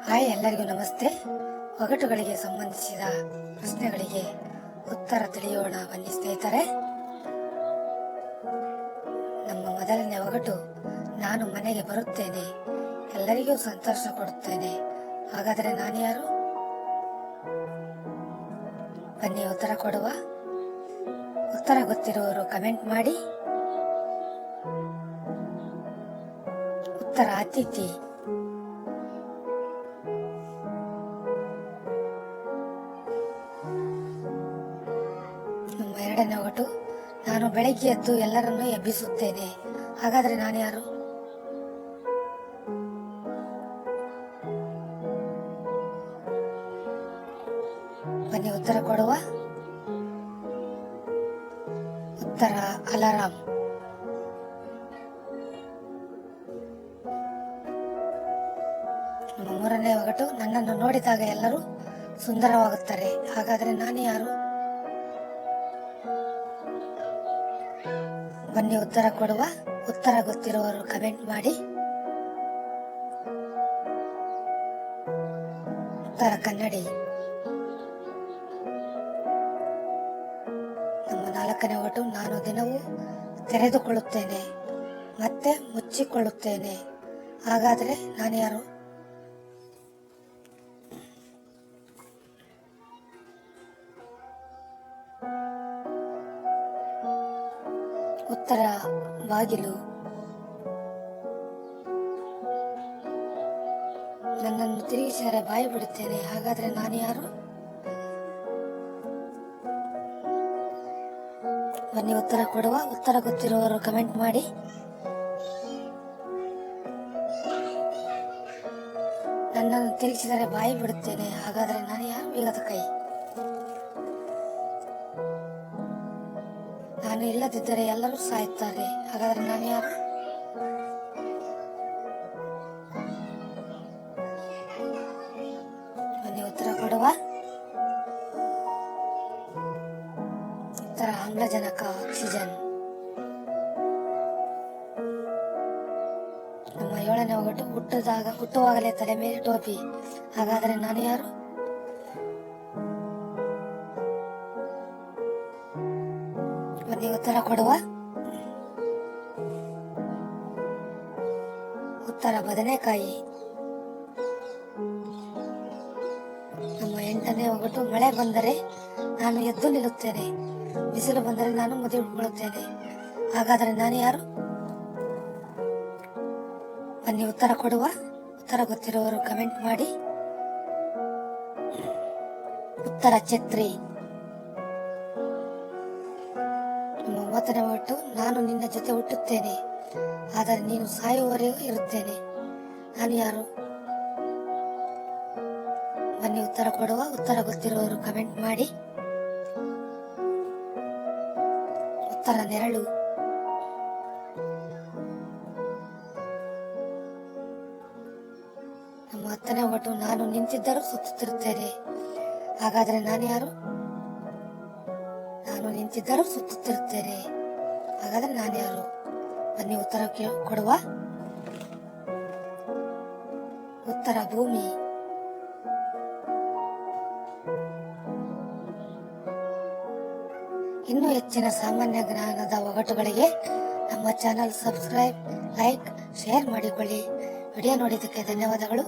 Hi, ಎಲ್ಲರಿಗೂ ನಮಸ್ತೆ. ಒಗಟುಗಳಿಗೆ ಸಂಬಂಧಿಸಿದ ಪ್ರಶ್ನೆಗಳಿಗೆ ಉತ್ತರ ತಿಳಿಯೋಣ ಬನ್ನಿ ಸ್ನೇಹಿತರೆ. ನಮ್ಮ ಮೊದಲನೇ ಒಗಟು, ನಾನು ಮನೆಗೆ ಬರುತ್ತೇನೆ, ಎಲ್ಲರಿಗೂ ಸಂತೋಷ ಕೊಡುತ್ತೇನೆ, ಹಾಗಾದರೆ ನಾನು ಯಾರು? ಬನ್ನಿ ಉತ್ತರ ಕೊಡುವ. ಉತ್ತರ ಗೊತ್ತಿರುವವರು ಕಮೆಂಟ್ ಮಾಡಿ. ಉತ್ತರ ಅತಿಥಿ. ನಮ್ಮ ಎರಡನೇ ಒಗಟು, ನಾನು ಬೆಳಗ್ಗೆ ಎದ್ದು ಎಲ್ಲರನ್ನೂ ಎಬ್ಬಿಸುತ್ತೇನೆ, ಹಾಗಾದ್ರೆ ನಾನು ಯಾರು? ಬನ್ನಿ ಉತ್ತರ ಕೊಡುವ. ಉತ್ತರ ಅಲಾರಾಮ್. ನಮ್ಮ ಮೂರನೇ ಒಗಟು, ನನ್ನನ್ನು ನೋಡಿದಾಗ ಎಲ್ಲರೂ ಸುಂದರವಾಗುತ್ತಾರೆ, ಹಾಗಾದ್ರೆ ನಾನು ಯಾರು? ಬನ್ನಿ ಉತ್ತರ ಕೊಡುವ. ಉತ್ತರ ಗೊತ್ತಿರುವವರು ಕಮೆಂಟ್ ಮಾಡಿ. ಉತ್ತರ ಕನ್ನಡಿ. ನಮ್ಮ ನಾಲ್ಕನೇ ಒಗಟು, ನಾನು ದಿನವೂ ತೆರೆದುಕೊಳ್ಳುತ್ತೇನೆ ಮತ್ತೆ ಮುಚ್ಚಿಕೊಳ್ಳುತ್ತೇನೆ, ಹಾಗಾದ್ರೆ ನಾನು ಯಾರು? ಉತ್ತರ ಬಾಗಿಲು. ನನ್ನನ್ನು ತಿರುಗಿಸಿದರೆ ಬಾಯಿ ಬಿಡುತ್ತೇನೆ, ಹಾಗಾದ್ರೆ ನಾನು ಯಾರು? ಬನ್ನಿ ಉತ್ತರ ಕೊಡುವ. ಉತ್ತರ ಗೊತ್ತಿರುವವರು ಕಮೆಂಟ್ ಮಾಡಿ. ನನ್ನನ್ನು ತಿರುಗಿಸಿದರೆ ಬಾಯಿ ಬಿಡುತ್ತೇನೆ, ಹಾಗಾದ್ರೆ ನಾನು ಯಾರು? ಬೀಗದ ಕೈ. ನಾನು ಇಲ್ಲದಿದ್ದರೆ ಎಲ್ಲರೂ ಸಾಯುತ್ತಾರೆ, ಹಾಗಾದ್ರೆ ನಾನು ಯಾರು? ಬನ್ನಿ ಉತ್ತರ ಕೊಡುವ. ಉತ್ತರ ಆಮ್ಲಜನಕ, ಆಕ್ಸಿಜನ್. ನಮ್ಮ ಏಳನೇ ಒಗಟು, ಹುಟ್ಟುವಾಗಲೇ ತಲೆ ಮೇಲೆ ಟೋಪಿ, ಹಾಗಾದ್ರೆ ನಾನು ಯಾರು? ಬನ್ನಿ ಉತ್ತರ ಕೊಡುವ. ಉತ್ತರ ಬದನೆಕಾಯಿ. ನಮ್ಮ ಎಂಟನೇ ಒಗಟು, ಮಳೆ ಬಂದರೆ ನಾನು ಎದ್ದು ನಿಲ್ಲುತ್ತೇನೆ, ಬಿಸಿಲು ಬಂದರೆ ನಾನು ಮುಗಿದುಕೊಳ್ಳುತ್ತೇನೆ, ಹಾಗಾದರೆ ನಾನು ಯಾರು? ಬನ್ನಿ ಉತ್ತರ ಕೊಡುವ. ಉತ್ತರ ಗೊತ್ತಿರುವವರು ಕಮೆಂಟ್ ಮಾಡಿ. ಉತ್ತರ ಛತ್ರಿ. ನಮ್ಮ 9ನೇ ಒಗಟು, ನಾನು ನಿನ್ನ ಜೊತೆ ಹುಟ್ಟುತ್ತೇನೆ, ಆದರೆ ನೀನು ಸಾಯುವವರೆಗೂ ಇರುತ್ತೇನೆ, ನಾನು ಯಾರು? ಬನ್ನಿ ಉತ್ತರ ಕೊಡುವ. ಉತ್ತರ ಗೊತ್ತಿರುವವರು ಕಮೆಂಟ್ ಮಾಡಿ. ಉತ್ತರ ನೆರಳು. ನಮ್ಮ 10ನೇ ಒಗಟು, ನಾನು ನಿಂತಿದ್ದರೂ ಸುತ್ತುತ್ತಿರುತ್ತೇನೆ, ಹಾಗಾದ್ರೆ ನಾನು ಯಾರು? ನಾನು ನಿಂತಿದ್ದರೂ ಸುತ್ತುತ್ತಿರುತ್ತೇನೆ, ಹಾಗಾದ್ರೆ ನಾನು ಯಾರು? ಬನ್ನಿ ಉತ್ತರ ಕೊಡುವ. ಉತ್ತರ ಭೂಮಿ. ಇನ್ನೂ ಹೆಚ್ಚಿನ ಸಾಮಾನ್ಯ ಜ್ಞಾನದ ಒಗಟುಗಳಿಗೆ ನಮ್ಮ ಚಾನಲ್ ಸಬ್ಸ್ಕ್ರೈಬ್, ಲೈಕ್, ಶೇರ್ ಮಾಡಿಕೊಳ್ಳಿ. ವಿಡಿಯೋ ನೋಡಿದ್ದಕ್ಕೆ ಧನ್ಯವಾದಗಳು.